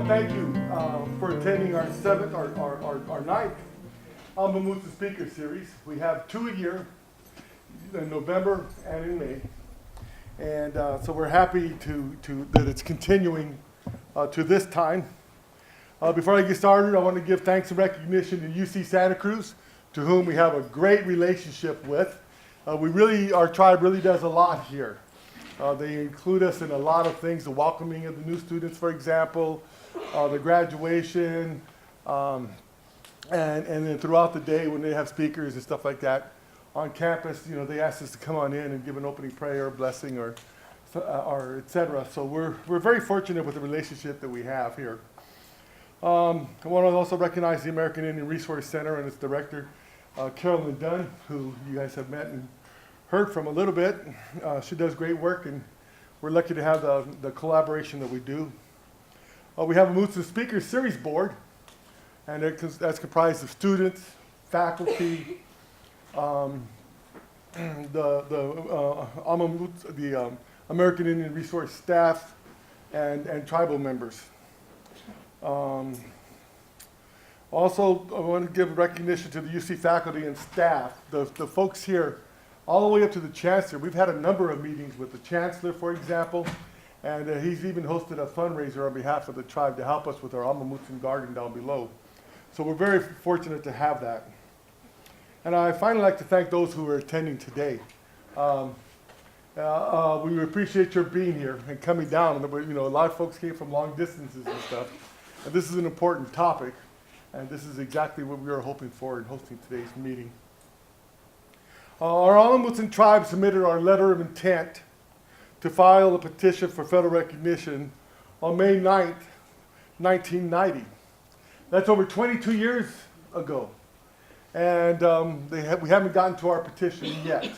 want to thank you for attending our ninth Amuh Mutsun speaker series. We have 2 a year, in November and in May. And so we're happy that it's continuing to this time. Before I get started, I want to give thanks and recognition to UC Santa Cruz, to whom we have a great relationship with. Our tribe really does a lot here. They include us in a lot of things, the welcoming of the new students, for example, the graduation, and then throughout the day when they have speakers and stuff like that on campus, they ask us to come on in and give an opening prayer, blessing, or et cetera. So we're very fortunate with the relationship that we have here. I want to also recognize the American Indian Resource Center and its director, Carolyn Dunn, who you guys have met and heard from a little bit. She does great work, and we're lucky to have the collaboration that we do. We have a Mutsun Speaker Series board, and that's comprised of students, faculty, the American Indian Resource staff, and tribal members. Also, I want to give recognition to the UC faculty and staff, the folks here, all the way up to the chancellor. We've had a number of meetings with the chancellor, for example, and he's even hosted a fundraiser on behalf of the tribe to help us with our Amuh Mutsun garden down below. So we're very fortunate to have that. And I finally like to thank those who are attending today. We appreciate your being here and coming down. A lot of folks came from long distances and stuff. And this is an important topic, and this is exactly what we are hoping for in hosting today's meeting. Our Amuh Mutsun tribe submitted our letter of intent to file a petition for federal recognition on May 9th, 1990. That's over 22 years ago. And we haven't gotten to our petition yet.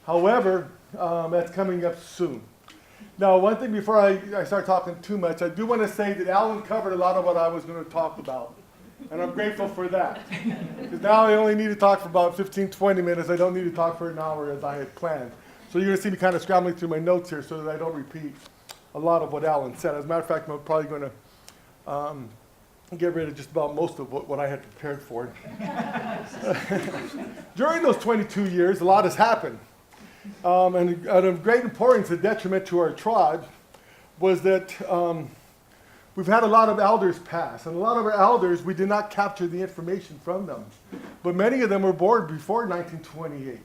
However, that's coming up soon. Now, one thing before I start talking too much, I do want to say that Alan covered a lot of what I was going to talk about. And I'm grateful for that. Because now I only need to talk for about 15, 20 minutes. I don't need to talk for an hour as I had planned. So you're going to see me kind of scrambling through my notes here so that I don't repeat a lot of what Alan said. As a matter of fact, I'm probably going to get rid of just about most of what I had prepared for. During those 22 years, a lot has happened. And of great importance and detriment to our tribe was that we've had a lot of elders pass. And a lot of our elders, we did not capture the information from them. But many of them were born before 1928.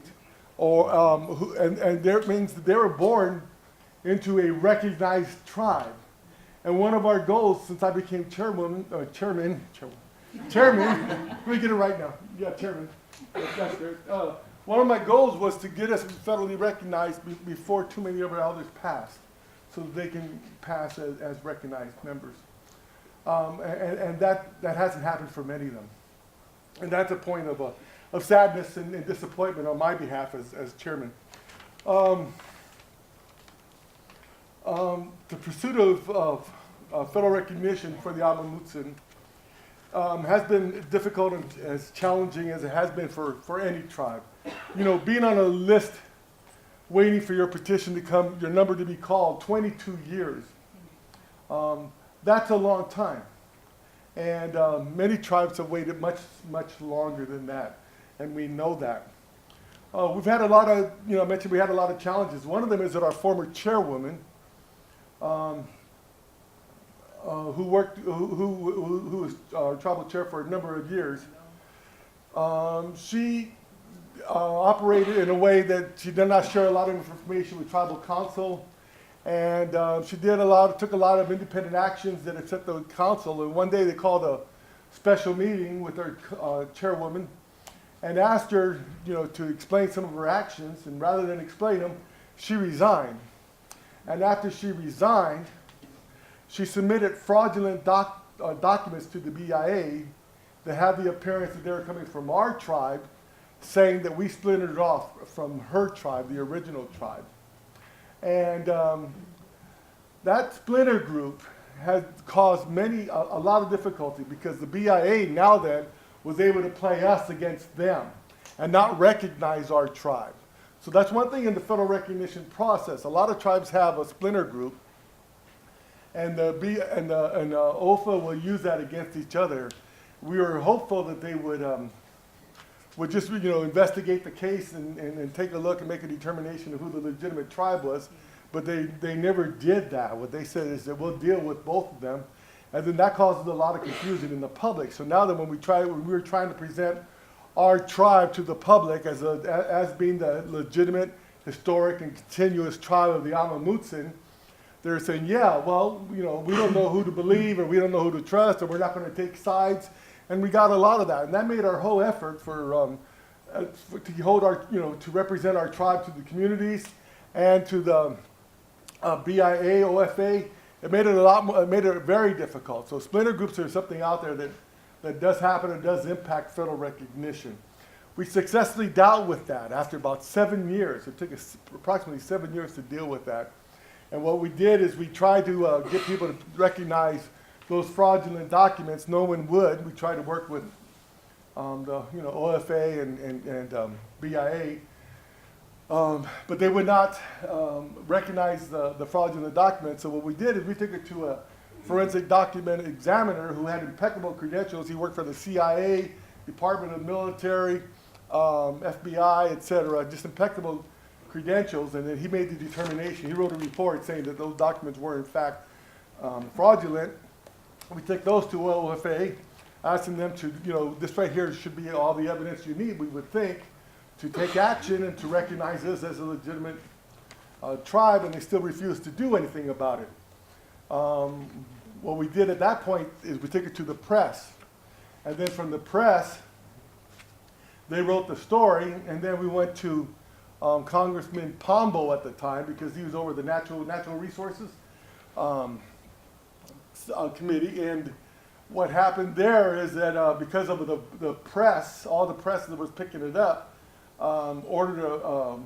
And that means that they were born into a recognized tribe. And one of our goals, since I became chairman, let me get it right now. Yeah, chairman. That's great. One of my goals was to get us federally recognized before too many of our elders passed, so that they can pass as recognized members. And that hasn't happened for many of them. And that's a point of sadness and disappointment on my behalf as chairman. The pursuit of federal recognition for the Amuh Mutsun has been difficult and as challenging as it has been for any tribe. Being on a list, waiting for your petition to come, your number to be called, 22 years. That's a long time. And many tribes have waited much, much longer than that. And we know that. We've had a lot of, I mentioned we had a lot of challenges. One of them is that our former chairwoman, who was our tribal chair for a number of years, she operated in a way that she did not share a lot of information with tribal council, and she took a lot of independent actions that upset the council. And one day they called a special meeting with our chairwoman and asked her, to explain some of her actions. And rather than explain them, she resigned. And after she resigned, she submitted fraudulent documents to the BIA that had the appearance that they were coming from our tribe, saying that we splintered off from her tribe, the original tribe. And that splinter group has caused a lot of difficulty, because the BIA now then was able to play us against them and not recognize our tribe. So that's one thing in the federal recognition process. A lot of tribes have a splinter group, and OFA will use that against each other. We were hopeful that they would just investigate the case and take a look and make a determination of who the legitimate tribe was, but they never did that. What they said is that we'll deal with both of them, and then that causes a lot of confusion in the public. So now that when we were trying to present our tribe to the public as being the legitimate, historic, and continuous tribe of the Amuh Mutsun, they're saying, yeah, well, we don't know who to believe, or we don't know who to trust, or we're not going to take sides. And we got a lot of that, and that made our whole effort to hold to represent our tribe to the communities and to the BIA, OFA. It made it very difficult. So splinter groups are something out there that does happen and does impact federal recognition. We successfully dealt with that after about 7 years. It took us approximately 7 years to deal with that. And what we did is we tried to get people to recognize those fraudulent documents. No one would. We tried to work with the OFA and BIA, but they would not recognize the fraudulent documents. So what we did is we took it to a forensic document examiner who had impeccable credentials. He worked for the CIA, Department of Military, FBI, etc. Just impeccable credentials, and then he made the determination. He wrote a report saying that those documents were in fact fraudulent. We take those to OFA, asking them to, this right here should be all the evidence you need, we would think, to take action and to recognize us as a legitimate tribe, and they still refuse to do anything about it. What we did at that point is we took it to the press, and then from the press, they wrote the story, and then we went to Congressman Pombo at the time, because he was over the natural resources committee, and what happened there is that because of the press, all the press that was picking it up, ordered a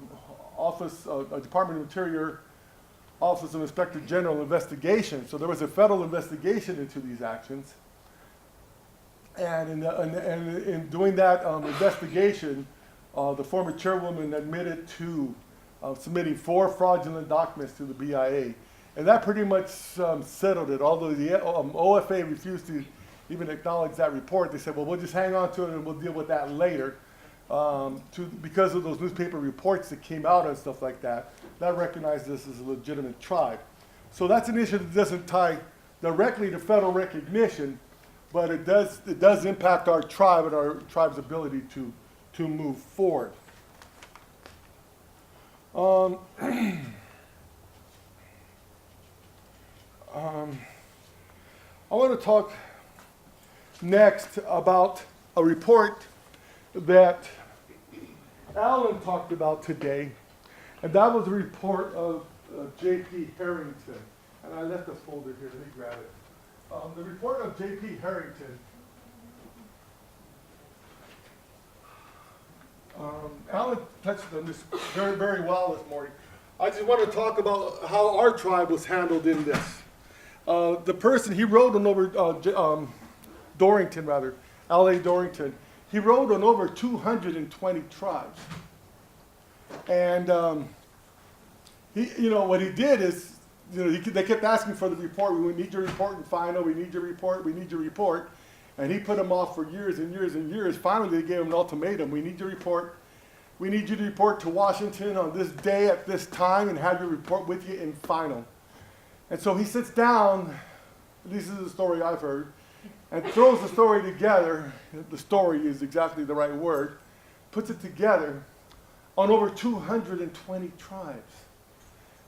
Department of Interior Office of Inspector General investigation. So there was a federal investigation into these actions, and in doing that investigation, the former chairwoman admitted to submitting 4 fraudulent documents to the BIA. And that pretty much settled it. Although the OFA refused to even acknowledge that report, they said, well, we'll just hang on to it and we'll deal with that later. Because of those newspaper reports that came out and stuff like that, that recognized this as a legitimate tribe. So that's an issue that doesn't tie directly to federal recognition, but it does impact our tribe and our tribe's ability to move forward. I want to talk next about a report that Alan talked about today, and that was a report of Jp Harrington. And I left a folder here, let me grab it. The report of Jp Harrington. Alan touched on this very, very well this morning. I just want to talk about how our tribe was handled in this. The person, he wrote on over, Dorrington rather, L.A. Dorrington, he wrote on over 220 tribes. And what he did is, they kept asking for the report. We need your report and final. We need your report. We need your report. And he put them off for years and years and years. Finally, they gave him an ultimatum. We need your report. We need you to report to Washington on this day at this time and have your report with you in final. And so he sits down, this is the story I've heard, and throws the story together. The story is exactly the right word. Puts it together on over 220 tribes.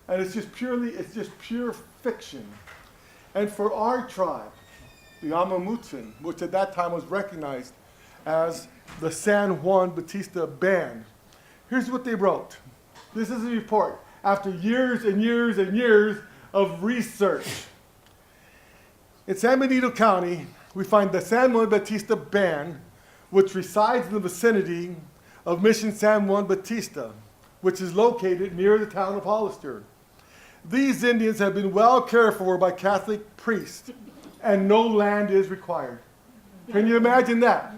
And it's just pure fiction. And for our tribe, the Amuh Mutsun, which at that time was recognized as the San Juan Bautista Band, here's what they wrote. This is a report after years and years and years of research. In San Benito County, we find the San Juan Bautista Band, which resides in the vicinity of Mission San Juan Bautista, which is located near the town of Hollister. These Indians have been well cared for by Catholic priests, and no land is required. Can you imagine that?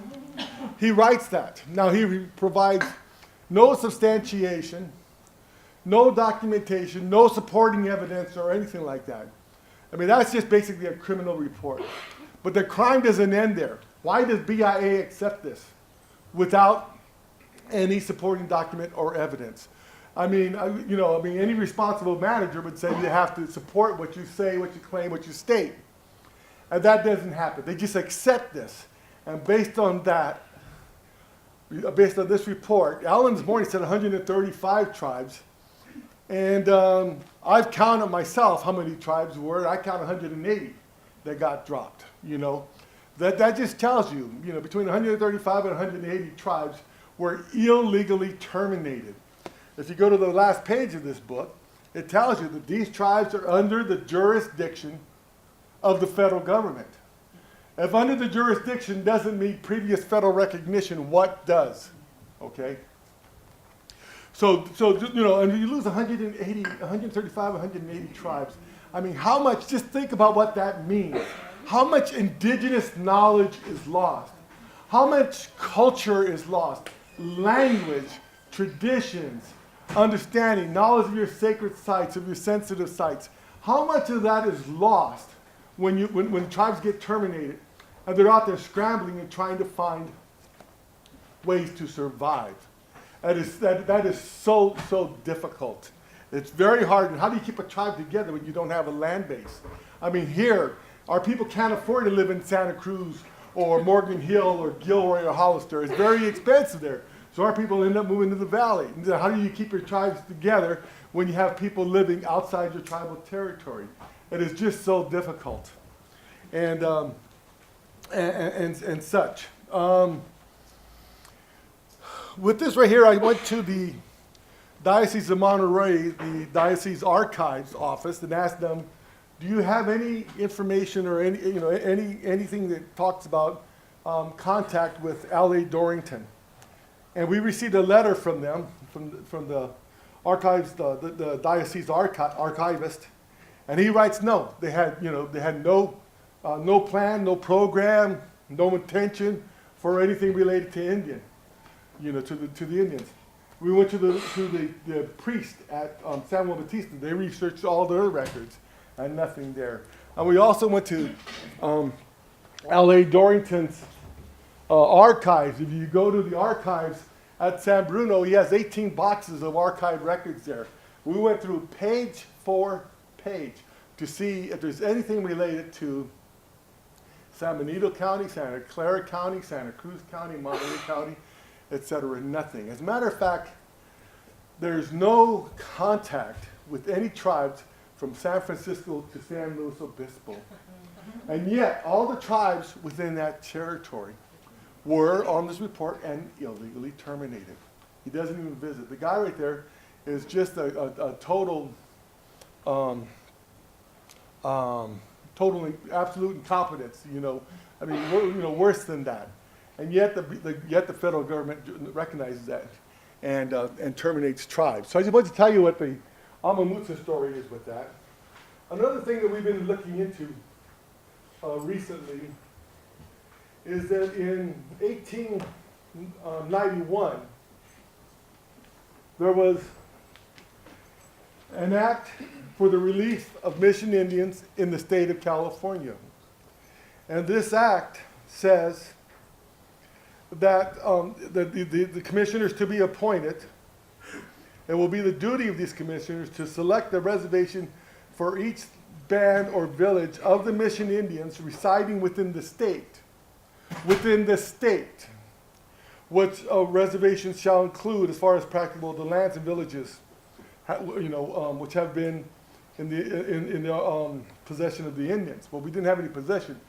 He writes that. Now he provides no substantiation, no documentation, no supporting evidence or anything like that. I mean, that's just basically a criminal report. But the crime doesn't end there. Why does BIA accept this without any supporting document or evidence? I mean, any responsible manager would say you have to support what you say, what you claim, what you state. And that doesn't happen. They just accept this. And based on that, based on this report, Alan this morning said 135 tribes. And I've counted myself how many tribes were. I count 180 that got dropped, That just tells you, between 135 and 180 tribes were illegally terminated. If you go to the last page of this book, it tells you that these tribes are under the jurisdiction of the federal government. If under the jurisdiction doesn't mean previous federal recognition, what does? Okay? So and you lose 135, 180 tribes. I mean, how much, just think about what that means. How much indigenous knowledge is lost? How much culture is lost? Language, traditions, understanding, knowledge of your sacred sites, of your sensitive sites. How much of that is lost when tribes get terminated and they're out there scrambling and trying to find ways to survive? That is so difficult. It's very hard. And how do you keep a tribe together when you don't have a land base? I mean, here, our people can't afford to live in Santa Cruz or Morgan Hill or Gilroy or Hollister. It's very expensive there. So our people end up moving to the valley. And how do you keep your tribes together when you have people living outside your tribal territory? It is just so difficult. And such. With this right here, I went to the Diocese of Monterey, the Diocese Archives office, and asked them, do you have any information or anything that talks about contact with L.A. Dorrington? And we received a letter from them, from the archives, the diocese archivist, and he writes no. They had no plan, no program, no intention for anything related to Indian, to the Indians. We went to the priest at San Juan Bautista. They researched all their records, and nothing there. And we also went to L.A. Dorrington's archives. If you go to the archives at San Bruno, he has 18 boxes of archived records there. We went through page for page to see if there's anything related to San Benito County, Santa Clara County, Santa Cruz County, Monterey County, etc. Nothing. As a matter of fact, there's no contact with any tribes from San Francisco to San Luis Obispo. And yet, all the tribes within that territory were on this report and illegally terminated. He doesn't even visit. The guy right there is just a total, absolute incompetence. I mean, worse than that. And yet, the federal government recognizes that and terminates tribes. So I just wanted to tell you what the Amuh Mutsun story is with that. Another thing that we've been looking into recently is that in 1891, there was an act for the release of mission Indians in the state of California. And this act says that the commissioners to be appointed, it will be the duty of these commissioners to select the reservation for each band or village of the mission Indians residing within the state. Within the state, which reservations shall include, as far as practicable, the lands and villages, which have been in the possession of the Indians. Well, we didn't have any possession,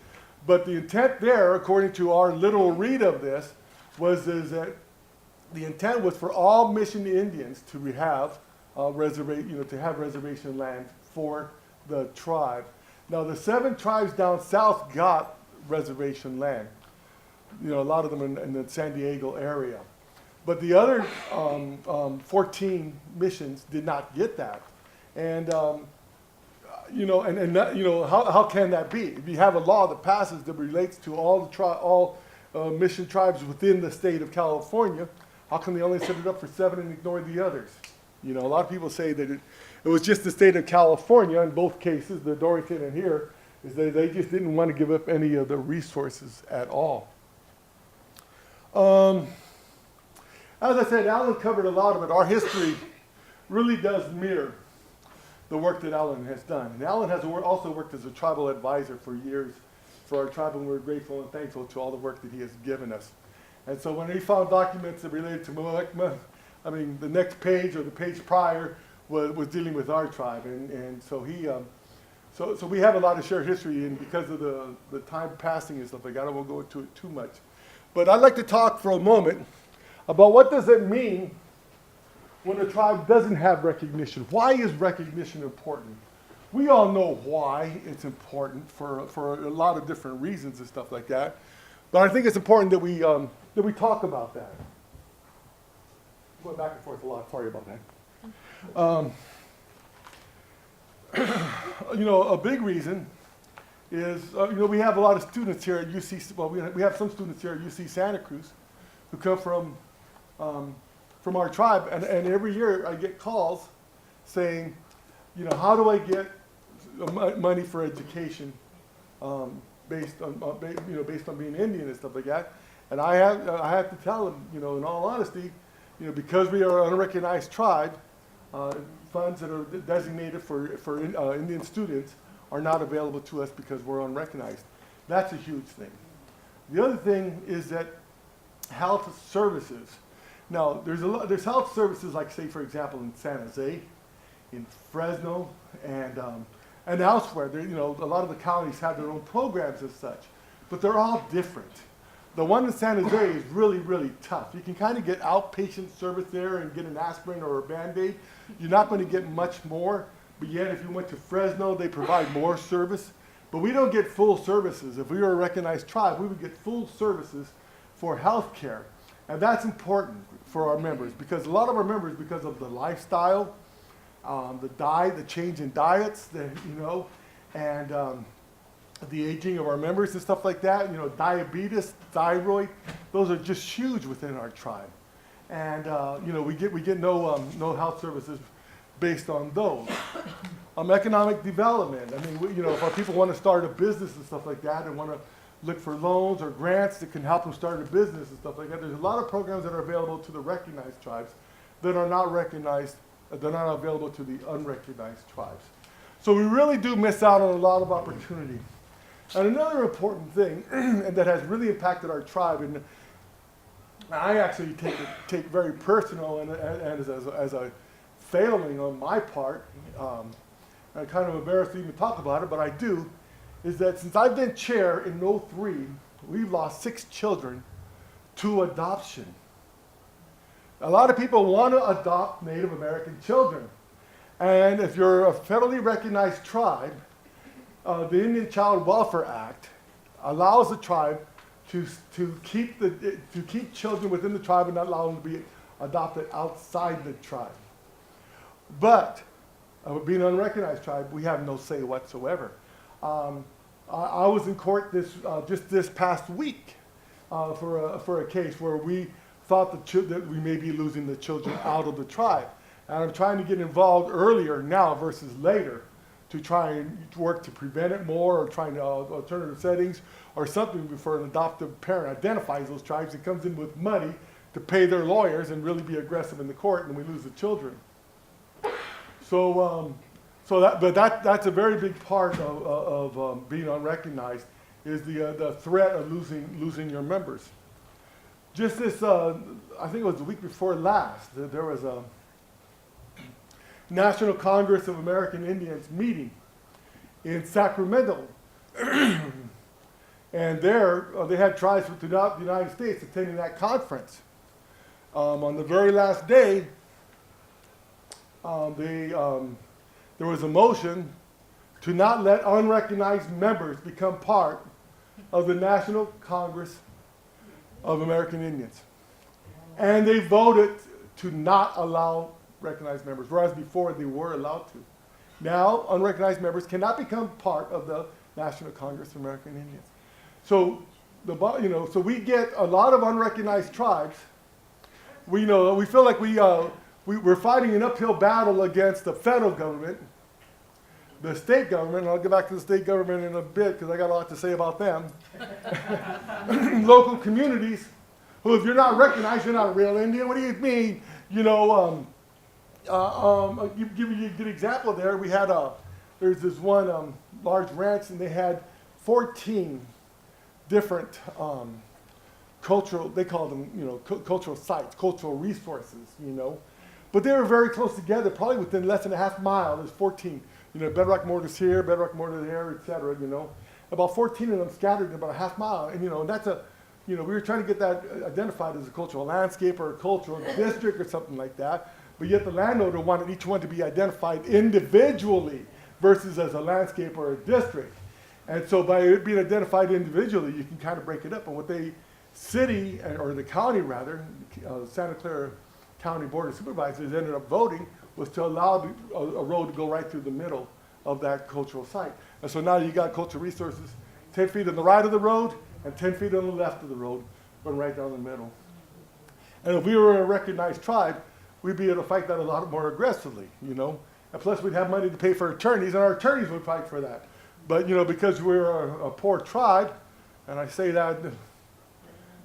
but the intent there, according to our literal read of this, is that the intent was for all mission Indians to have reservation land for the tribe. Now, the 7 tribes down south got reservation land. A lot of them in the San Diego area. But the other 14 missions did not get that. And, how can that be? If you have a law that passes that relates to all mission tribes within the state of California, how come they only set it up for 7 and ignore the others? You know, a lot of people say that it was just the state of California in both cases, the Dorrington and here, is that they just didn't want to give up any of the resources at all. As I said, Alan covered a lot of it. Our history really does mirror the work that Alan has done. And Alan has also worked as a tribal advisor for years for our tribe, and we're grateful and thankful to all the work that he has given us. And so when he found documents that related to Muwekma, I mean, the next page or the page prior was dealing with our tribe. And so so we have a lot of shared history, and because of the time passing and stuff like that, I won't go into it too much. But I'd like to talk for a moment about what does it mean when a tribe doesn't have recognition. Why is recognition important? We all know why it's important for a lot of different reasons and stuff like that. But I think it's important that we talk about that. I'm going back and forth a lot. Sorry about that. You know, a big reason is, you know, we have a lot of students here at UC, well, we have some students here at UC Santa Cruz who come from our tribe, and every year I get calls saying, you know, how do I get money for education based on being Indian and stuff like that? And I have to tell them, you know, in all honesty, you know, because we are an unrecognized tribe, funds that are designated for Indian students are not available to us because we're unrecognized. That's a huge thing. The other thing is that health services. Now, there's health services like, say, for example, in San Jose, in Fresno, and elsewhere. You know, a lot of the counties have their own programs as such, but they're all different. The one in San Jose is really, really tough. You can kind of get outpatient service there and get an aspirin or a Band-Aid. You're not going to get much more, but yet if you went to Fresno, they provide more service. But we don't get full services. If we were a recognized tribe, we would get full services for health care. And that's important for our members, because a lot of our members, because of the lifestyle, the change in diets, you know, and the aging of our members and stuff like that, you know, diabetes, thyroid, those are just huge within our tribe. And, you know, we get no health services based on those. Economic development. I mean, you know, if our people want to start a business and stuff like that and want to look for loans or grants that can help them start a business and stuff like that, there's a lot of programs that are available to the recognized tribes that are not recognized, they're not available to the unrecognized tribes. So we really do miss out on a lot of opportunity. And another important thing, and that has really impacted our tribe, and I actually take very personal and as a failing on my part, I'm kind of embarrassed to even talk about it, but I do, is that since I've been chair in '03, we've lost 6 children to adoption. A lot of people want to adopt Native American children. And if you're a federally recognized tribe, the Indian Child Welfare Act allows the tribe to keep children within the tribe and not allow them to be adopted outside the tribe. But being an unrecognized tribe, we have no say whatsoever. I was in court just this past week for a case where we thought that we may be losing the children out of the tribe. And I'm trying to get involved earlier now versus later to try and work to prevent it more, or trying to alternative settings or something before an adoptive parent identifies those tribes and comes in with money to pay their lawyers and really be aggressive in the court, and we lose the children. So that's a very big part of being unrecognized, is the threat of losing your members. Just this, I think it was the week before last, there was a National Congress of American Indians meeting in Sacramento. And there, they had tribes throughout the United States attending that conference. On the very last day, there was a motion to not let unrecognized members become part of the National Congress of American Indians. And they voted to not allow recognized members, whereas before they were allowed to. Now, unrecognized members cannot become part of the National Congress of American Indians. So, so we get a lot of unrecognized tribes. We feel like we we're fighting an uphill battle against the federal government, the state government, and I'll get back to the state government in a bit because I got a lot to say about them, local communities, who if you're not recognized, you're not a real Indian. What do you mean? You know, I'll give you a good example there. We had there's this one large ranch, and they had 14 different cultural, they call them, you know, cultural sites, cultural resources, you know. But they were very close together, probably within less than a half mile. There's 14, you know, bedrock mortars here, bedrock mortar there, et cetera, you know. About 14 of them scattered in about a half mile. And, you know, and that's you know, we were trying to get that identified as a cultural landscape or a cultural district or something like that. But yet the landowner wanted each one to be identified individually versus as a landscape or a district. And so by it being identified individually, you can kind of break it up. And what the city, or the county rather, Santa Clara County Board of Supervisors ended up voting was to allow a road to go right through the middle of that cultural site. And so now you got cultural resources 10 feet on the right of the road and 10 feet on the left of the road, going right down the middle. And if we were a recognized tribe, we'd be able to fight that a lot more aggressively, you know. And plus we'd have money to pay for attorneys, and our attorneys would fight for that. But, you know, because we're a poor tribe, and I say that,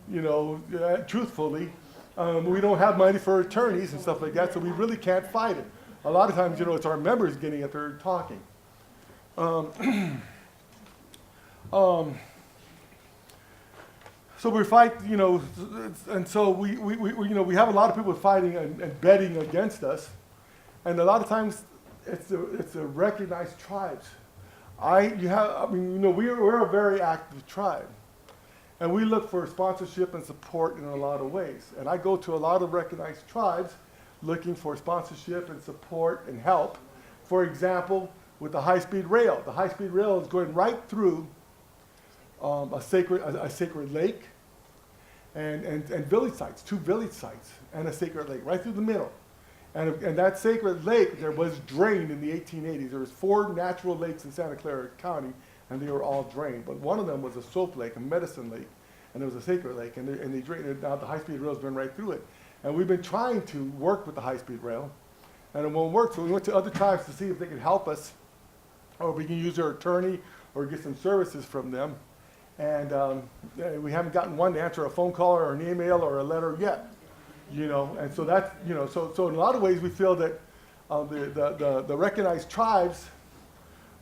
you know, truthfully, we don't have money for attorneys and stuff like that, so we really can't fight it. A lot of times, you know, it's our members getting up there and talking. So we fight, you know, and so we you know, we have a lot of people fighting and betting against us, and a lot of times it's the recognized tribes. I mean, you know, we're a very active tribe. And we look for sponsorship and support in a lot of ways. And I go to a lot of recognized tribes looking for sponsorship and support and help. For example, with the high-speed rail. The high-speed rail is going right through a sacred lake and village sites, 2 village sites, and a sacred lake, right through the middle. And that sacred lake there was drained in the 1880s. There was 4 natural lakes in Santa Clara County, and they were all drained. But one of them was a soap lake, a medicine lake, and there was a sacred lake, and they drained it. Now the high-speed rail's been right through it. And we've been trying to work with the high-speed rail, and it won't work. So we went to other tribes to see if they could help us, or we can use their attorney or get some services from them. And we haven't gotten one to answer a phone call or an email or a letter yet. You know, and so that's, you know, so in a lot of ways we feel that the recognized tribes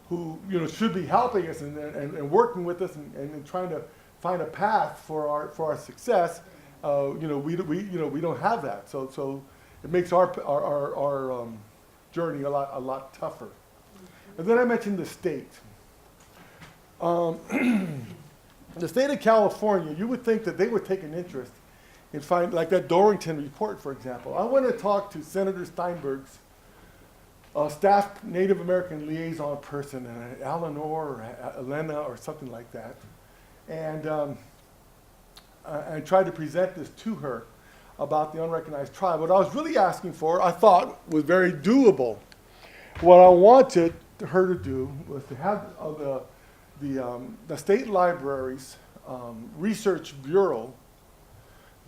who, you know, should be helping us and working with us and trying to find a path for our success, you know, we don't have that. So it makes our journey a lot tougher. And then I mentioned the state. The state of California, you would think that they would take an interest in find like that Dorrington report, for example. I want to talk to Senator Steinberg's staff Native American liaison person, Eleanor or Elena or something like that, and try to present this to her about the unrecognized tribe. What I was really asking for, I thought, was very doable. What I wanted her to do was to have the state library's research bureau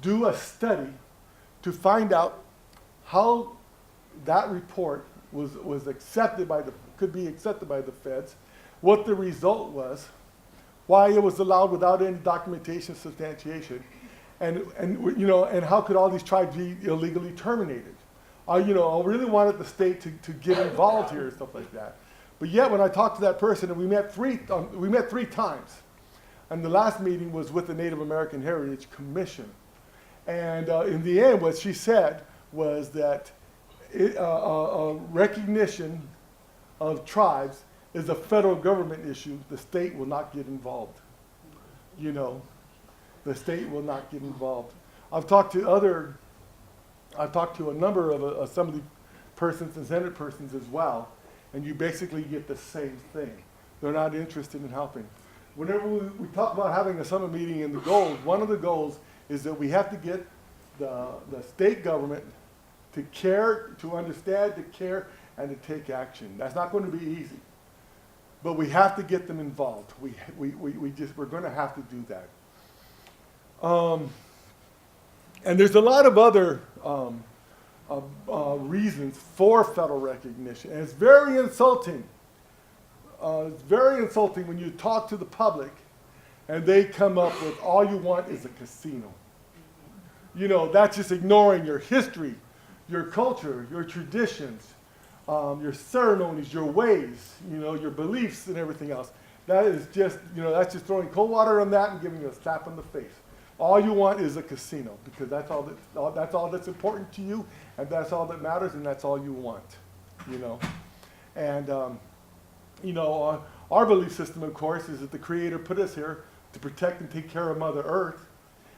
do a study to find out how that report was accepted could be accepted by the feds, what the result was, why it was allowed without any documentation substantiation, and you know, and how could all these tribes be illegally terminated. You know, I really wanted the state to get involved here and stuff like that. But yet, when I talked to that person, and we met 3 times, and the last meeting was with the Native American Heritage Commission. And in the end, what she said was that recognition of tribes is a federal government issue. The state will not get involved. You know, the state will not get involved. I've talked to a number of assembly persons and senate persons as well, and you basically get the same thing. They're not interested in helping. Whenever we talk about having a summit meeting in the goals, one of the goals is that we have to get the state government to care, to understand, to care, and to take action. That's not going to be easy, but we have to get them involved. We're going to have to do that. And there's a lot of other reasons for federal recognition. And it's very insulting. It's very insulting when you talk to the public and they come up with all you want is a casino. You know, that's just ignoring your history, your culture, your traditions, your ceremonies, your ways, you know, your beliefs and everything else. That is just, you know, that's just throwing cold water on that and giving you a slap in the face. All you want is a casino because that's all that's important to you, and that's all that matters, and that's all you want, you know. And you know, our belief system, of course, is that the Creator put us here to protect and take care of Mother Earth,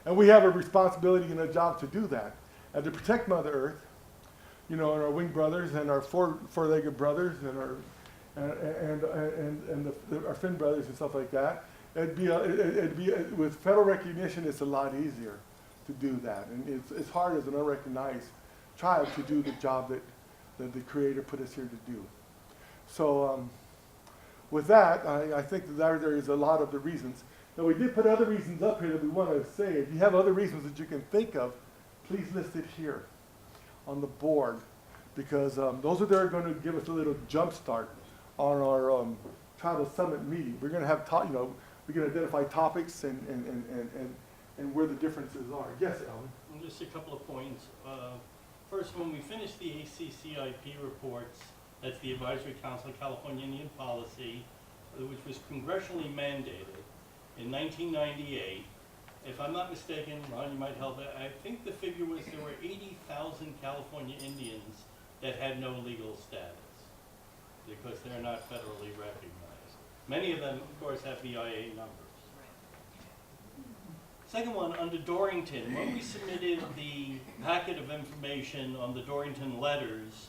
and we have a responsibility and a job to do that, and to protect Mother Earth, you know, and our winged brothers and our four-legged brothers and our our fin brothers and stuff like that. With federal recognition, it's a lot easier to do that, and it's hard as an unrecognized tribe to do the job that the Creator put us here to do. So with that, I think that there is a lot of the reasons. Now we did put other reasons up here that we want to say. If you have other reasons that you can think of, please list it here on the board, because those are there going to give us a little jump start on our tribal summit meeting. We're going to have you know, we can identify topics and where the differences are. Yes, Alan? Just a couple of points. First, when we finished the ACCIP reports, that's the Advisory Council of California Indian Policy, which was congressionally mandated in 1998. If I'm not mistaken, Ron, you might help, I think the figure was there were 80,000 California Indians that had no legal status because they're not federally recognized. Many of them, of course, have VIA numbers. Second one, under Dorrington, when we submitted the packet of information on the Dorrington letters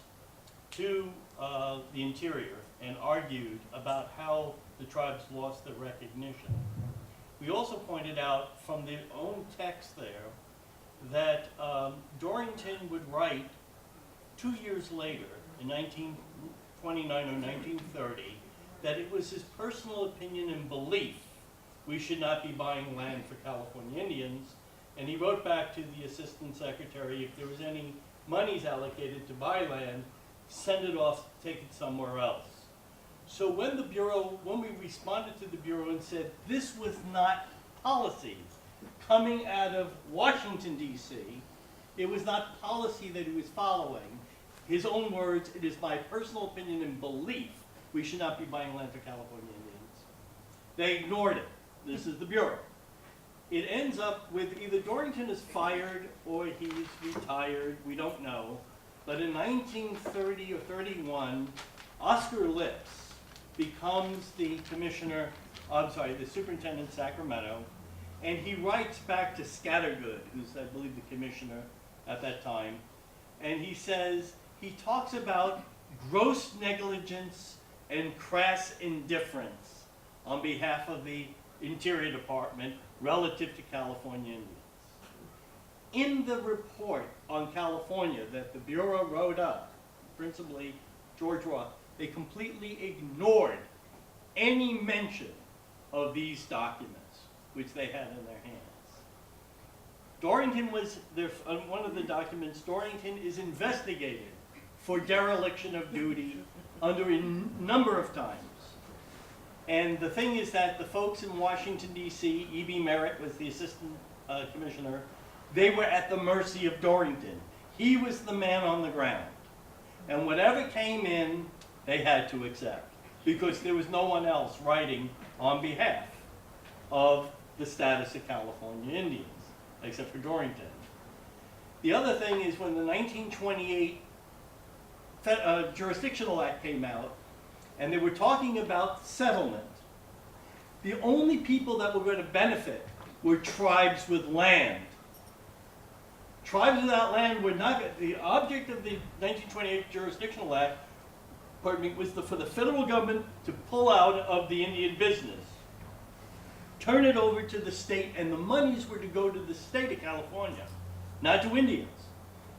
to the Interior and argued about how the tribes lost their recognition, we also pointed out from their own text there that Dorrington would write 2 years later, in 1929 or 1930, that it was his personal opinion and belief we should not be buying land for California Indians. And he wrote back to the Assistant Secretary, if there was any monies allocated to buy land, send it off, take it somewhere else. So when the Bureau, when we responded to the Bureau and said this was not policy coming out of Washington, D.C., it was not policy that he was following. His own words, it is my personal opinion and belief we should not be buying land for California Indians. They ignored it. This is the Bureau. It ends up with either Dorrington is fired or he's retired, we don't know. But in 1930 or 31, Oscar Lips becomes the commissioner, I'm sorry, the superintendent in Sacramento, and he writes back to Scattergood, who's I believe the commissioner at that time, and he says, he talks about gross negligence and crass indifference on behalf of the Interior Department relative to California Indians. In the report on California that the Bureau wrote up, principally George Roth, they completely ignored any mention of these documents, which they had in their hands. Dorrington was, on one of the documents, Dorrington is investigated for dereliction of duty under a number of times. And the thing is that the folks in Washington, D.C., E.B. Merritt was the assistant commissioner, they were at the mercy of Dorrington. He was the man on the ground. And whatever came in, they had to accept, because there was no one else writing on behalf of the status of California Indians, except for Dorrington. The other thing is when the 1928 Jurisdictional Act came out, and they were talking about settlement, the only people that were going to benefit were tribes with land. Tribes without land were not, the object of the 1928 Jurisdictional Act, pardon me, was for the federal government to pull out of the Indian business, turn it over to the state, and the monies were to go to the state of California, not to Indians.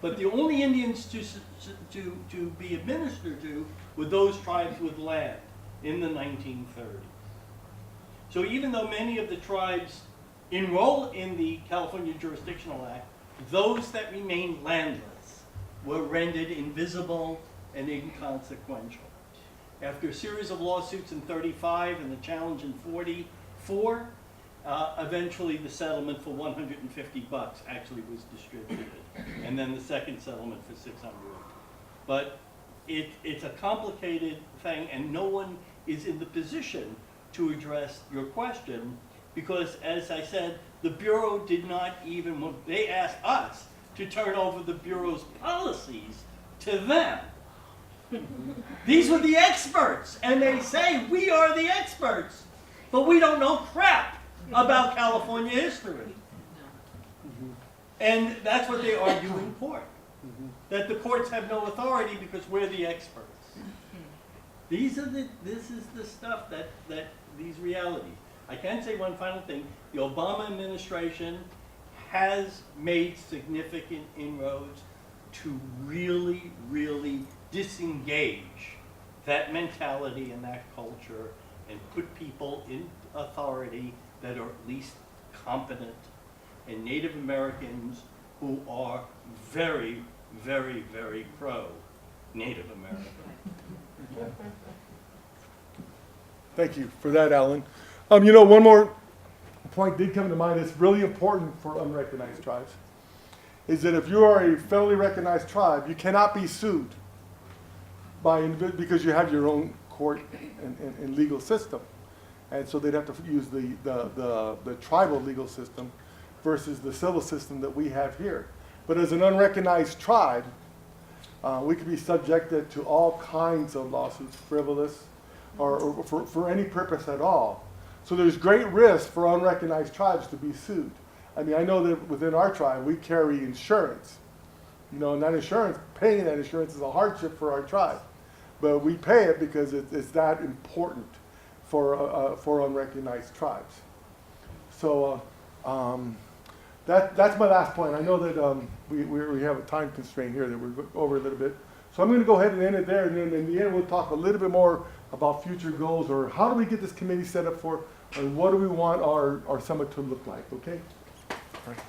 But the only Indians to be administered to were those tribes with land in the 1930s. So even though many of the tribes enroll in the California Jurisdictional Act, those that remain landless were rendered invisible and inconsequential. After a series of lawsuits in 35 and the challenge in 44, eventually the settlement for $150 actually was distributed, and then the second settlement for $600. But it's a complicated thing, and no one is in the position to address your question, because, as I said, the Bureau did not even, they asked us to turn over the Bureau's policies to them. These were the experts, and they say, we are the experts, but we don't know crap about California history. And that's what they argue in court, that the courts have no authority because we're the experts. This is the stuff that these realities. I can say one final thing. The Obama administration has made significant inroads to really, really disengage that mentality and that culture and put people in authority that are at least competent, and Native Americans who are very, very, very pro-Native American. Thank you for that, Alan. You know, one more point did come to mind that's really important for unrecognized tribes, is that if you are a federally recognized tribe, you cannot be sued by because you have your own court and legal system. And so they'd have to use the tribal legal system versus the civil system that we have here. But as an unrecognized tribe, we could be subjected to all kinds of lawsuits, frivolous, or for any purpose at all. So there's great risk for unrecognized tribes to be sued. I mean, I know that within our tribe, we carry insurance. You know, and that insurance, paying that insurance is a hardship for our tribe. But we pay it because it's that important for unrecognized tribes. So that's my last point. I know that we have a time constraint here that we're over a little bit. So I'm going to go ahead and end it there, and then in the end we'll talk a little bit more about future goals, or how do we get this committee set up for, and what do we want our summit to look like, okay? All right.